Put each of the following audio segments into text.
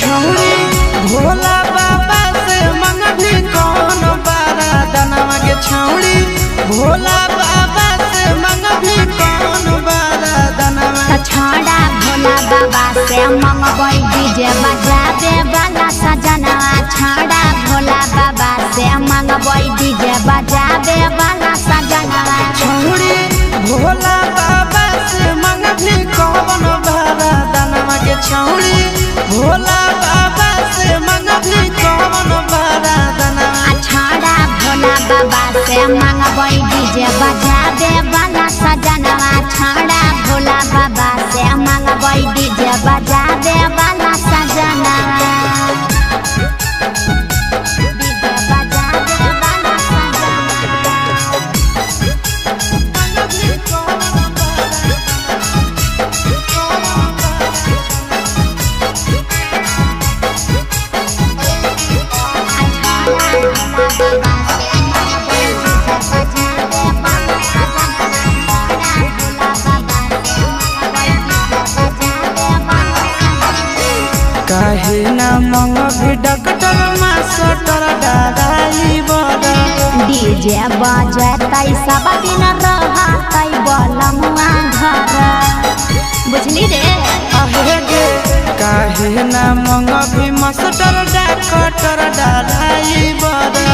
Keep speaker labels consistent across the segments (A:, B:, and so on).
A: छौड़ी भोला बाबा से मंगभी कौन बारा दनवा के छौड़ी भोला बाबा से मंगभी कौन बारा दनवा
B: छौड़ा भोला बाबा से मंगबै डीजे बजावे वाला सजनवा छौड़ा भोला बाबा से मंगबै डीजे बजावे वाला सजनवा
A: छौड़ी भोला बाबा से मंगभी कौन बारा दनवा के छौड़ी भोला बाबा से मंगभी कौन बारा दनवा
B: छौड़ा भोला बाबा से मंगबै डीजे बजावे वाला सजनवा छौड़ा भोला बाबा से मंगबै डीजे बजावे वाला सजनवा
A: काहे ना मंगभी डॉक्टर मास्टर दादाई बड़ा
B: डीजे बजतै सब दिन रहतै बलमुआ घर बुझली रे
A: आहे गे काहे ना मंगभी मास्टर डॉक्टर दादाई बड़ा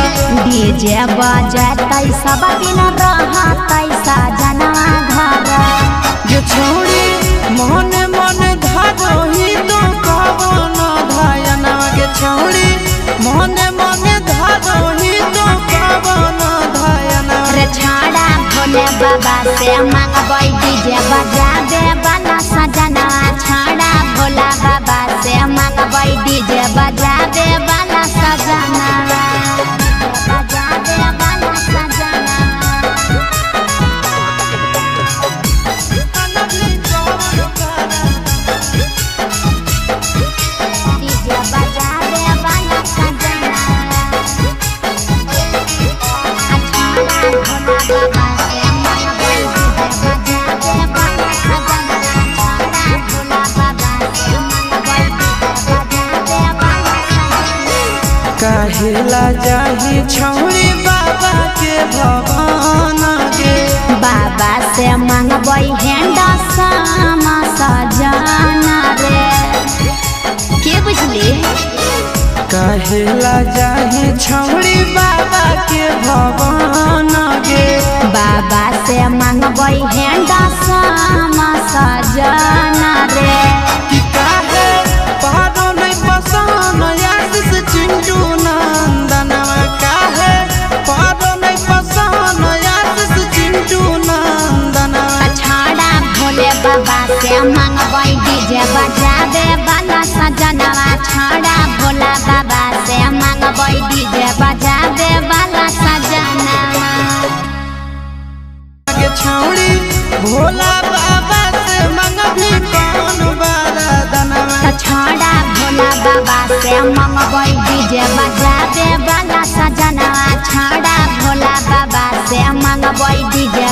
B: डीजे बजतै सब दिन रहतै सजनवा घर
A: ये छोड़ी मोने मोने धारोही तो कवन धायनवा के छोड़ी मोने मोने धारोही तो कवन धायनवा
B: रे छौड़ा भोले बाबा से मंगबै डीजे बजावे वाला सजनवा छौड़ा भोला बाबा से मंगबै डीजे बजावे वाला सजनवा बजावे वाला सजनवा डीजे बजावे वाला सजनवा
A: काहेला जाही छौड़ी बाबा के भवन गे
B: बाबा से मंगबै हेंडा सामा सजना रे के बुझली
A: काहेला जाही छौड़ी बाबा के भवन गे
B: बाबा से मंगबै हेंडा सामा सजना रे
A: कि काहे पारो नहीं पसन आशीष चिंटू नंदनवा काहे पारो नहीं पसन आशीष चिंटू नंदनवा
B: छौड़ा भोले बाबा से मंगबै डीजे बजावे वाला सजनवा छौड़ा भोला बाबा से मंगबै डीजे बजावे वाला सजनवा
A: के छौड़ी भोला बाबा से मंगभी कौन बारा दनवा
B: छौड़ा भोला बाबा से मंगबै डीजे बजावे वाला सजनवा छौड़ा भोला बाबा से मंगबै डीजे